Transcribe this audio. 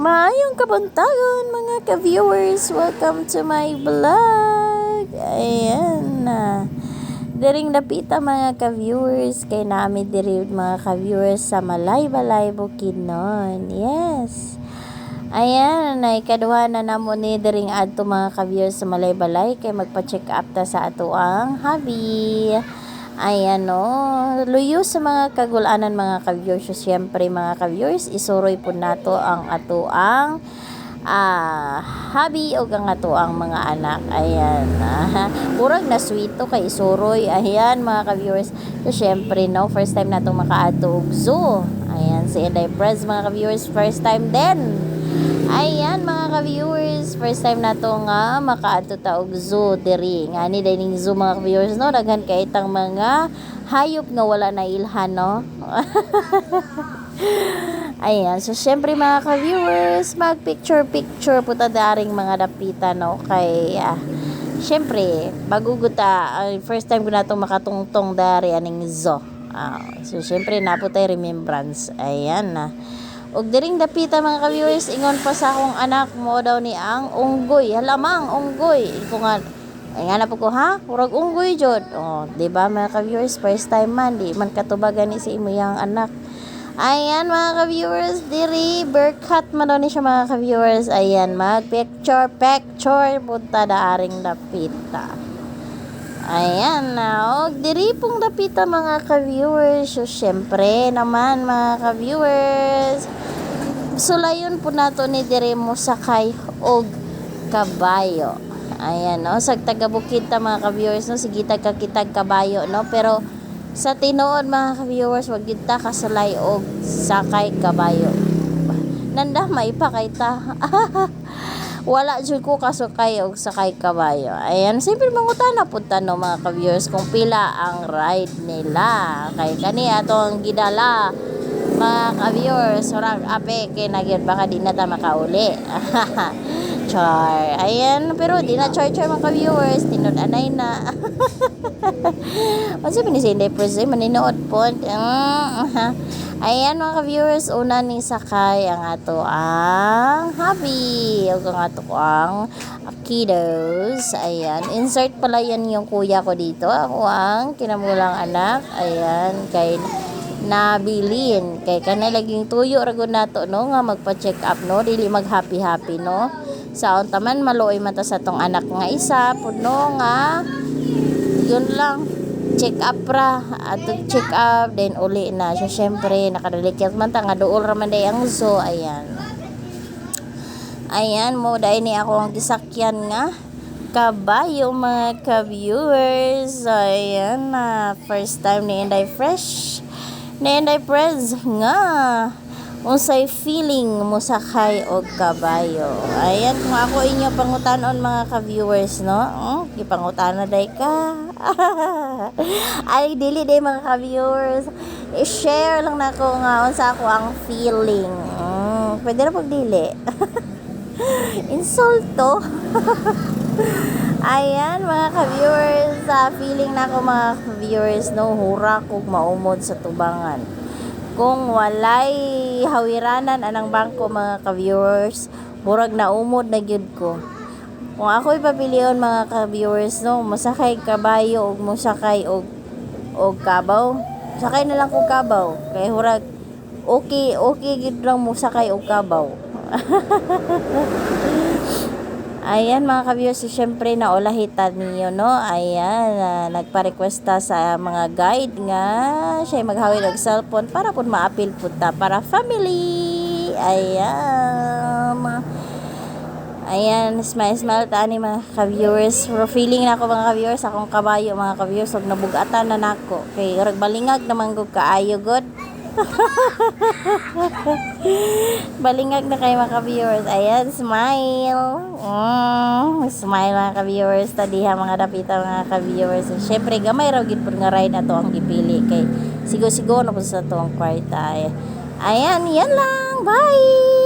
Maayong kabuntagon mga ka-viewers. Welcome to my vlog. Ayan na. Diring dapita mga ka-viewers. Kay namin diri mga ka-viewers sa Malay-Balay Bukidnon. Yes. Ayan, na ikaduha na namo ni diring adto mga ka-viewers sa Malay-Balay kay magpa-check up ta sa ato ang hubby. Ayan o, luyo sa mga kagulanan mga ka-viewers. So, syempre mga ka-viewers, isuroy po nato ang ato ang hubby o ang ato ang mga anak. Ayan, murag na sweet to kay isuroy. Ayan mga ka-viewers. So, syempre no, first time natong makaato og zoo. Ayan, si Inday Prez mga ka-viewers, first time din. Ayan mga ka-viewers, first time na to nga makaato ta og zoo diri. Nga ni dining zoo mga ka-viewers no, daghan kay itang mga hayop nga wala na ilhan no. Ayan, so syempre mga ka-viewers, mag picture po ta daring mga dapita no kay syempre bago guta first time ko na to makatungtong dari aning zoo. So syempre napo tay remembrance. Ayan na. Og diring dapita mga ka-viewers, ingon pa sa akong anak mo daw ni ang unggoy. Halamang unggoy. Ko nga ay nga na po ko ha, murag unggoy jud. Oh, di ba mga ka-viewers, first time man di man katubagan ni si imong anak. Ayan mga ka-viewers, diri berkat man daw ni siya mga ka-viewers. Ayan, mag picture punta daaring dapita. Ayan na, og diri pong dapita mga ka-viewers. So syempre naman mga ka-viewers, sulayon po nato ni diri mo sakay og kabayo. Ayan no, sa taga-bukid ta mga ka-viewers no, sige tagkakitag kabayo no, pero sa tinuod mga ka-viewers, wag gid ta kasulay og sakay kabayo. Nanda may pa kay ta. Wala jud ko kasukay og sakay kabayo. Ayan, simple mangutana pud no mga ka-viewers kung pila ang ride nila. Kay kani atong gidala mga ka-viewers, urang ape kay nagyod baka di na ta makauli. Char. Ayan, pero di na char mga ka-viewers, tinud-anay na. Unsa man ni si Inday Prez maninood pod. Ayan mga ka-viewers, una ni sakay ang ato ang hubby o ang ato ang kiddos. Ayan, insert pala yan yung kuya ko dito. Ako ang kinamulang anak. Ayan, kay nabilin. Kay kanilaging tuyo ragon nato no nga magpa-check up no, dili mag happy no. Saon taman maluoy man ta sa tong anak nga isa pudno nga yun lang check up ra at check up then uli na. So syempre nakadalikit man ta nga duol ra man day ang zoo. Ayan mo dai ni ako ang gisakyan nga kabayo mga ka-viewers. Ayan na first time ni Inday Prez nga unsay feeling mo sakay og kabayo. Ayan, kung ako inyo pangutanon mga ka-viewers no, gipangutana day ka. Ay dili day mga ka-viewers, i-share lang nako nga unsa ako ang feeling. Pwede na pag dili. Insulto. Ayan mga ka-viewers, feeling nako mga ka-viewers no, hura kog maumod sa tubangan. Kung walay hawiranan anang bangko mga ka-viewers, murag na umod na gyud ko. Kung ako'y papilion mga ka-viewers no, masakay kabayo og mosakay og kabaw, sakay na lang ko kabaw kay hurag okay gyud lang mo sakay og kabaw. Ayan mga ka-viewers, syempre naulahitan niyo no. Ayan, nagpa-requesta sa mga guide nga siya maghawid og cellphone para pud maapil pud ta para family. Ayan, smile ta ni mga ka-viewers. Pero feeling na ako mga ka-viewers, akong kabayo mga ka-viewers, og nabugatan na nako kay rag balingag naman gud kaayo god. Balingag na kayo mga ka-viewers. Ayan, smile. Smile mga ka-viewers. Tadiha mga dapita mga ka-viewers. Syempre gamay raw gid pud nga ride ato ang gipili kay sigo-sigo na po sa to ang kwarta. Ayan, yan lang. Bye.